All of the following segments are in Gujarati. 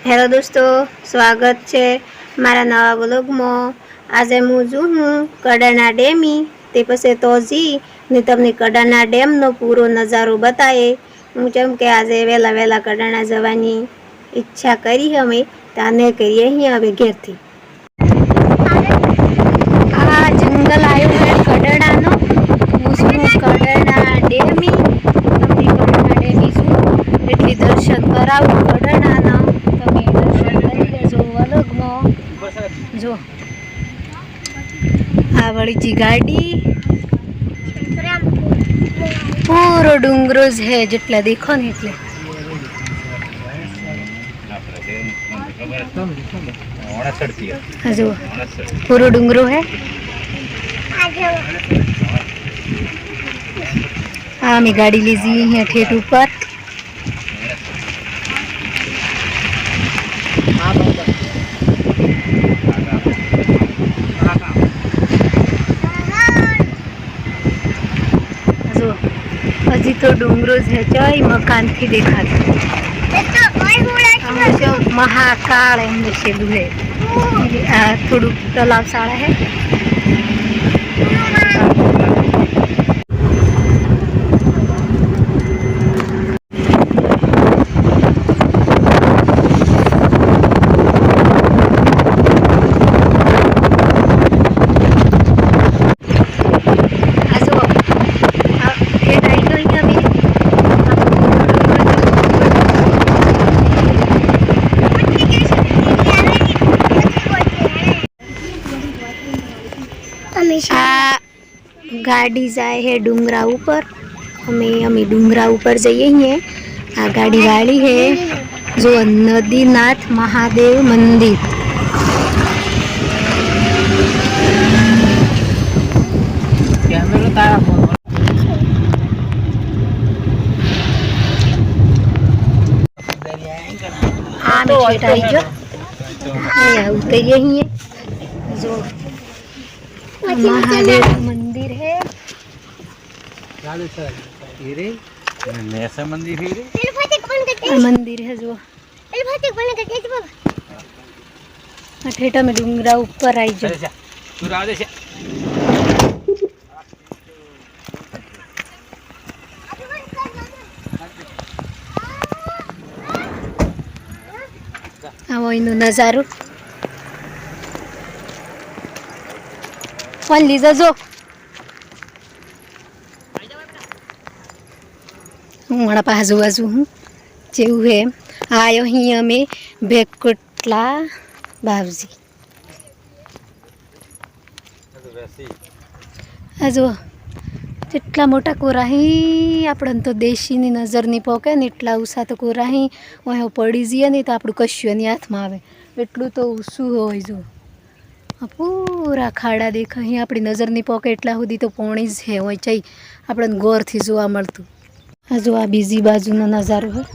हेलो दोस्तों, स्वागत है मारा नवा व्लॉग में। आज हूँ जू हूँ कडाना डेमी ते पछे तो जी ने तमने कडाना डेम नो पूरो नजारो बताए। हूँ चम के आज वेला वेला कडाना जवानी इच्छा करी हमें ताने करिए ही हमें घेर थी। आ जंगल आयो है कडाना नो उसमें कडाना डेमी तमने कडाना डेमी जू एटली दर्शन करावू कडाना ना तमे दर्शन करी लेजो व्लॉग में। जो आ वाली जी गाड़ी पूरो डूंगरो ज है जेटला देखो ने एटले जो पूरो डूंगरो है। हाँ मैं गाड़ी लीजी है ठेठ ऊपर। जो हजी तो डूंगरो है चई मकान थी देखा महाकाल एम लखेलू है। थोड़ू तालाब शाला है। आ गाड़ी जाए है डूंगरा ऊपर। हमें डूंगरा ऊपर जाइए हैं। आ गाड़ी वाली है जो नदीनाथ महादेव मंदिर। हाँ मैं छेटाई जो उतरिए ही है जो महादेव मंदिर है। ऐसा मंदिर है मंदिर है जो ठेठा में डूंगरा ऊपर आई जो आओ इन नजारो फोन लीजा जो हूँ हड़ा बाजू बाजू हूँ जेव है आयो ही अमे बेकोटला बाबजी जो જેટલા મોટા કોરાહી આપણને તો દેશીની નજર નહીં પોકે ને એટલા ઉષા તો કોરાહી ઓહે પડી જઈએ ને તો આપણું કશું એની હાથમાં આવે એટલું તો ઊંસું હોય જો પૂરા ખાડા દેખાય આપણી નજર નહીં પોકે એટલા સુધી તો પોણી જ છે હોય ચાઈ આપણને ગોરથી જોવા મળતું। આ જો આ બીજી બાજુનો નજારો હોય।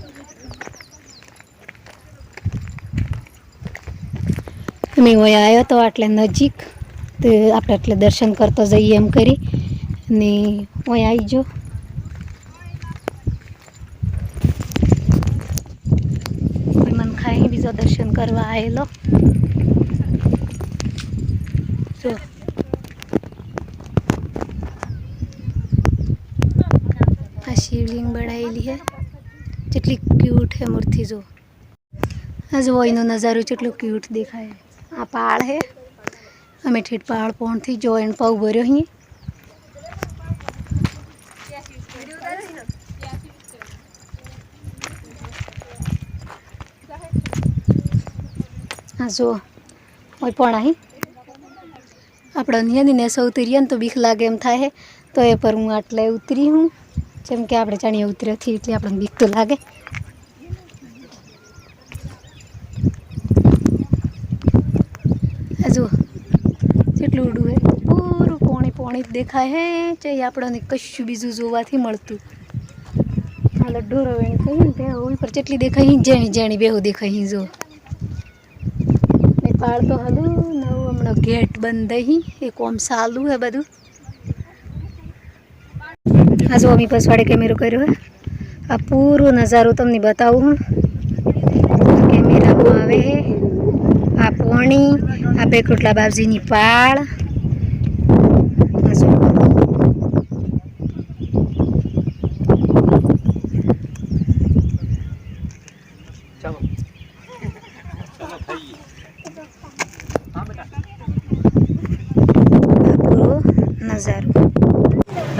અમે હોય આવ્યો તો આટલે નજીક તો આપણે એટલે દર્શન કરતો જઈએ એમ કરી ને ઓય આવી જો કોઈ મન ખાઈ બીજો દર્શન કરવા આવેલો જો આ શિવલિંગ બનાવેલી है જેટલી ક્यूट है मूर्ति जो આ જો એનો નજારો કેટલો ક્यूट દેખાય। આ પહાડ है અમે ઠેઠ પહાડ પહોંચથી જો એન પાઉ ભર્યો અહીં। हाँ जो वही पड़ा ही आप ने सौ उतरीए तो बीख लगे एम थाय तो ये पर हूँ आटले उतरी हूँ जम के आप जानिए उतरे थी એટલે આપણને બીક તો લાગે। जो જેટલું ઉડું હે પૂરું પોણી પોણી દેખાય હે ચાઈ આપણને કશું બીજું જોવાથી મળતું। હાલ ઢોરો વેણ કઈ ને ઉપર જેટલી દેખાય જેણી જેણી બેહુ દેખાય જો नेपाल तो हलू नव हमने गेट बंद ही एक ओम चालू है बधु। आज अमी पछवाड़े कैमेरो कर्यो है। आ पूरो नजारो तमने बताऊँ कैमेरा में પેકોટલા બાપજીની પાળ.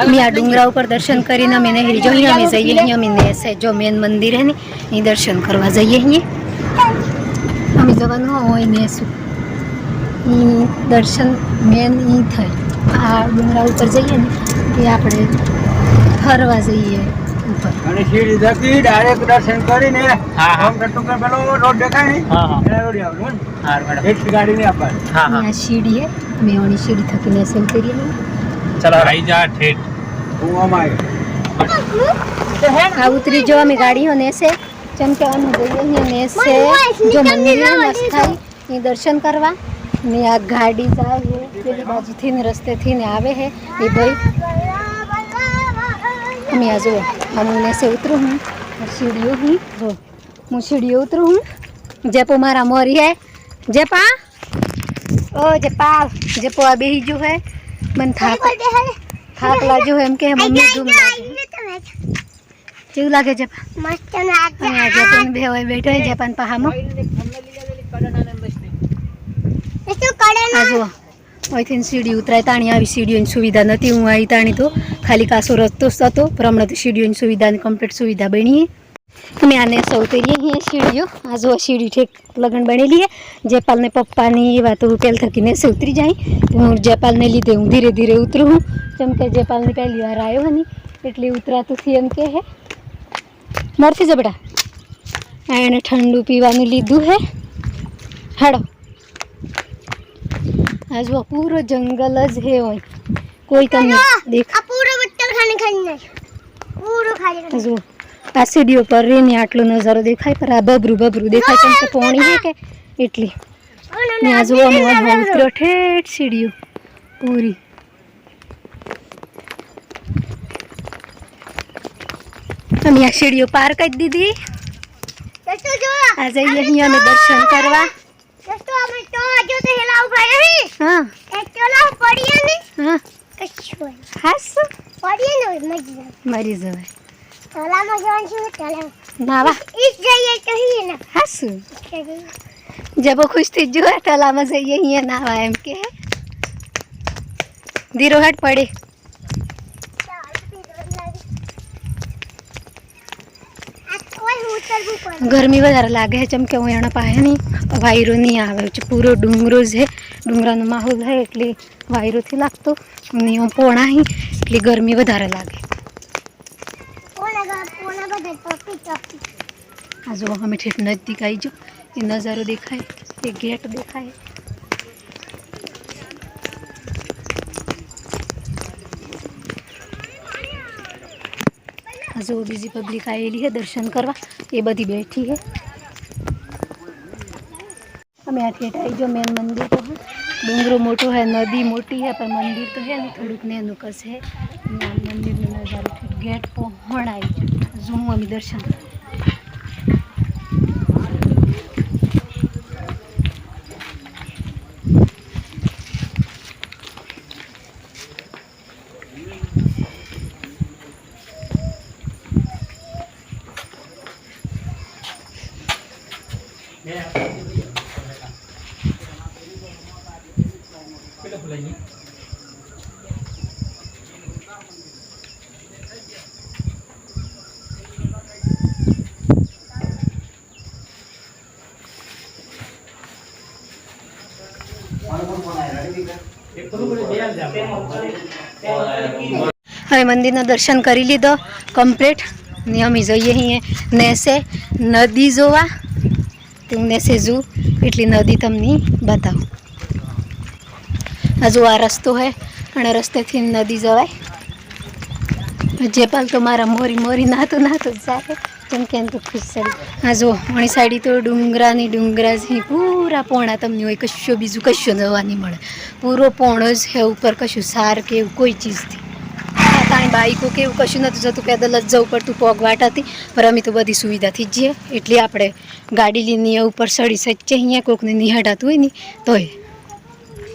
અમે આ ડુંગરા ઉપર દર્શન કરીને અમે નહેરી જો અહીંયા અમે જઈએ. અહીંયા અમે નેસે જો મેન મંદિર હે ને એ દર્શન કરવા જઈએ. અહીંયા અમે જવાનું હોય નેસું દર્શન મેન એ થાય. આ ડુંગરા ઉપર જઈએ ને એ આપણે ફરવા જઈએ ઉપર. અને સીડી ધકી ડાયરેક્ટ દર્શન કરીને આમ ટટુ કર પેલો રોડ દેખાય ને એ રોડ આવવાનું. હા મેડમ એક ગાડી ને આપા. હા હા આ સીડી હે અમે ઓની સીડી થકી નેસે ઉતરીએ. ચલો આઈ જા ઠેઠ હું અમાય આ ઉતરી જો અમે ગાડીઓ નેસે જેમ કે અમે જઈએ અહીંયા નેસે જો મંદિર મસ્ત થાય એ દર્શન કરવા. ને આ ગાડી જાય છે પેલી બાજુથી ને રસ્તેથી ને આવે છે એ ભાઈ. અમે આ જુઓ હું નેસે ઉતરું હું સીડીઓ હું જો હું સીડીઓ ઉતરું હું. જેપો મારા મોરી હે જેપા ઓ જેપા જેપો આ બેહી જો હે મને થાક લાગ્યો એમ કે મમ્મી ધૂમ લાગે કેવું લાગે જેપા મસ્ત લાગે. અને આ જેપન બે હોય બેઠો હે જેપન પહામાં આ જુઓ અહીંથી સીડી ઉતરાય. તાણી આવી સીડીઓની સુવિધા નથી. હું આવી તાણી તો ખાલી કાસો રસ્તો જ હતો પણ હમણાં તો સીડીઓની સુવિધાની કમ્પ્લીટ સુવિધા બની. અમે આને સૌતરીએ અહીંયા સીડીઓ. આ જો સીડી ઠેક લગન બનેલી હે. જેપાલને પપ્પાની એ વાતો પેલ થકીને સે ઉતરી જાય. હું જેપાલને લીધે હું ધીરે ધીરે ઉતરું હું જેમ કે જેપાલની પહેલી વાર આવ્યો હે ને એટલે ઉતરાતું થી એમ કે હે મરથી જ બેટા. એણે ઠંડુ પીવાનું લીધું હે. હાડો આ જો પૂરો જંગલ જ હે હોય કોઈ તમને દેખ પૂરો બટ્ટલ ખાને પૂરો ખાલી જો આ સીડીઓ પર રેને આટલો નજારો દેખાય પર આ બબરું દેખાય કેમ કે પોણી હે કે એટલી. ને આ જો અમે ઉતરો ઠેઠ સીડીઓ પૂરી. અમે આ સીડીઓ પાર કરી દીધી. આ જઈએ અહીંયા અમે દર્શન કરવા. હા મરી જવાય જબો ખુશ થઈ જો તલામાં જઈએ અહીંયા નાવા એમ કે ધીરો હાટ પડે. ગરમી વધારે લાગે છે જેમ કે હું એના પાસે નહીં વાયરો નહીં આવે છે. પૂરો ડુંગરો છે ડુંગરાનો માહોલ છે એટલે વાયરોથી લાગતો અને હું પોણા અહીં એટલે ગરમી વધારે લાગે. આ જો અમે ઠેઠ નજીક આવી જો એ નજારો દેખાય એ ગેટ દેખાય. આ જો બીજી પબ્લિક આવેલી છે દર્શન કરવા એ બધી બેઠી છે. અમે આ ઠેઠ આવી જો મેન મંદિર તો હે ડુંગરો મોટો હે નદી મોટી હે પણ મંદિર તો હે ને થોડુંક નેનું કસ હે. મંદિરનો નજારો ઠેઠ ગેટ પહોંચ આવી જો હું અમે દર્શન હવે મંદિરના દર્શન કરી લીધો કમ્પ્લીટ ને અમે જઈએ અહીંયા નેસે નદી જોવા. તો હું નેસે જું એટલી નદી તમને બતાવું. હજુ આ રસ્તો હે અને રસ્તેથી નદી જવાય. જેપાલ તો મારા મોરી નાતો જાય જેમ કે તો ખુશ ચડી. હા જો ઘણી સાઈડ તો ડુંગરા છે પૂરા પોણા તમને હોય કશું બીજું કશું જોવા નહીં મળે. પૂરો પોણો જ છે ઉપર કશું સાર કે એવું કોઈ ચીજથી. કાંઈ બાઈકો કે એવું કશું નહોતું જતું પેદલ જ જવું પડતું પગ વાટાથી પણ અમે તો બધી સુવિધાથી જ જઈએ એટલે આપણે ગાડી લઈને ઉપર સડી સચ્ચે અહીંયા કોઈકને નિહાળાતું હોય ને તોય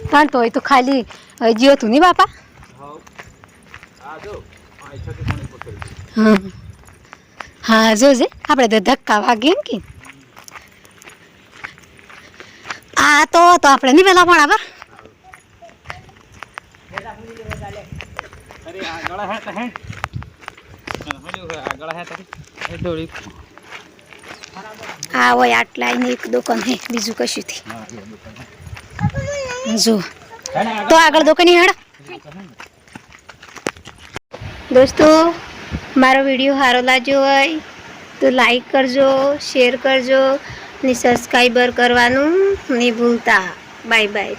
તાણ તો હોય તો ખાલી હજી હતું નહીં બાપા. હા હા જોજે આપણે તો ધક્કા વાગીએ ને કે આ તો આપણે નહીં પેલા પણ આવા હા હોય આટલા આઈને એક દુકાન હે બીજું કશું થી જો તો આગળ દુકાન હેડ દોસ્તો મારો વિડીયો સારો લાગ્યો હોય તો લાઈક કરજો શેર કરજો અને સબસ્ક્રાઈબર કરવાનું નહીં ભૂલતા બાય બાય.